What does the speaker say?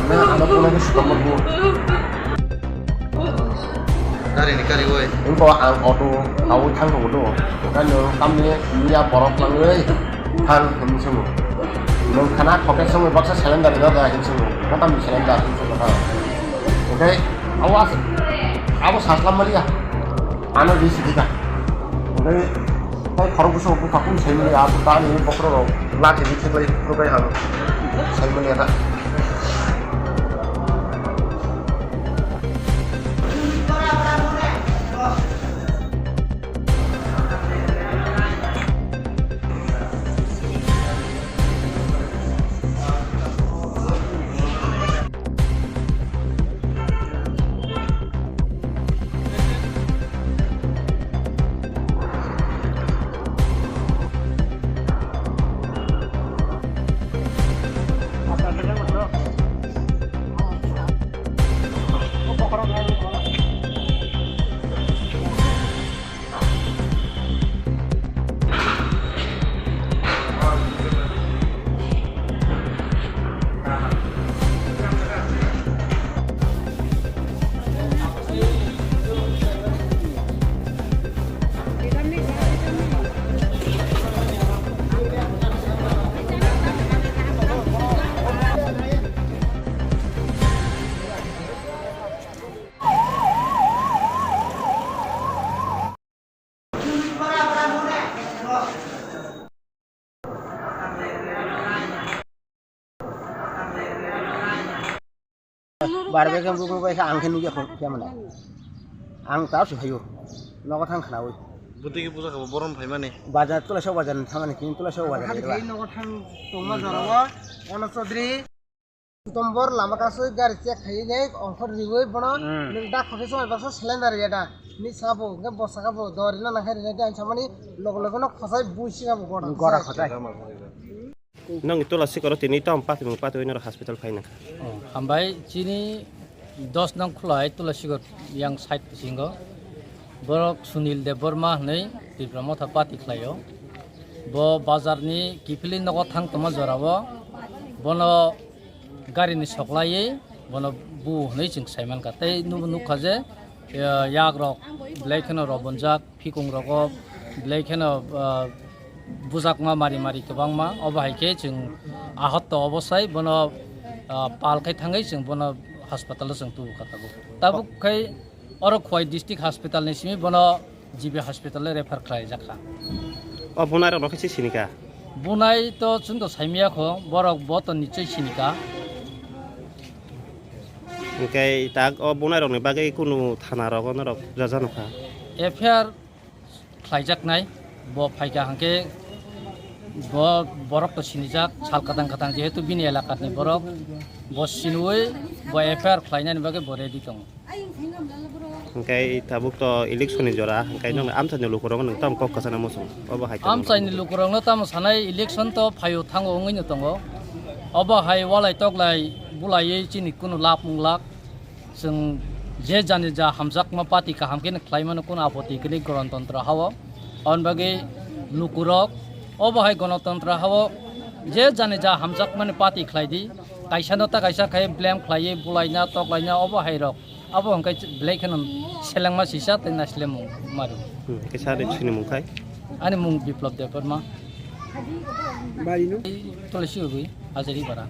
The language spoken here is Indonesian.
Nah, anak pun lagi suka mabuk. Dari ni kari woi. Ini bawa ang auto, tahu thang dulu tu. Kan kami dia borok lang thang kami semua. Nung kanak pakai semua baksa cylinder juga dah semua. Kita kami cylinder semua. Oke, awas haslam malia. Anak di sini kan. Oke, kalau khorgos aku takut saya melihat aku tadi ini pokro lagi di sini lagi hal. Saya melihat. Barbe kan buku baca angin juga kau mana? Ang tahu sih hayur, nak thang kena woi. Buti ke pusa ke borom phai mane. Bajar tu lah show bajar, thangan ni tu lah show bajar. Hari nak thang tunggu jarawa, orang Chaudhary. Tombor lama kasus gar cek hai ni, offer riway bono, dak kau semua pasal cylinder ya dah. Ni sabu, kan bos sabu, dorina nak hari ni jangan sama ni, log nak khasai busi kamu bono. Gora khasai. Nang itulah sih kalau tini tam empat ini hospital fine nak. Hambai sini 10 nang khulai itulah sih yang site singgo. Borok Sunil de Burma ni di Brahmo Thapat ikhlayo. Bo bazar ni kipilin nak thang tama zorawo. Bono gari ni soklai, bono bu ni cing saiman kate nu kaje. Yak rok, blackeno robonjak, pikung rokop, blackeno buzak ma mari kebang ma obahai ke jeng ahot to obosai bono pal kai thangai jeng bono hospital jeng tu katago tabu kai oro khoi district hospital ni simi bono jibe hospital refer khlai jakha bunai ro kisi sinika bunai to chung to saimia kho borok boton ni chei sinika kai tag bunai ro ni bagai kunu thana ro kono ro jajano kha affair khlai jak nai bo phaika hangke bo borok to sinijak sal katang jehetu bini elakat ni borok bo sinui bo affair khlainani bage bo ready tong kai tabuk to election ni jora kai nang amsa ni lukurong nang tam kok kasana mosong oba hai amsa ni lukurong no tam sanai election to phayo thango ngoi no tongo oba hai walai tok lai bulai chini kunu lap munglak sing je jani ja hamjak ma pati ka hamken khlaimano kun apoti kini gণতন্ত্র hawo on bagi lukurok obahai gণতন্ত্র hawo je jani ja hamjak mane pati khlaidi kaisa no ta kaisa khai blame khlai bulaina toklaina obahai rok abo hangkai blackhanon selangma sisa tena slemu maru kaisa de chini mungkai ani mung biplop de perma Bari no? Tulasi ugui azari bara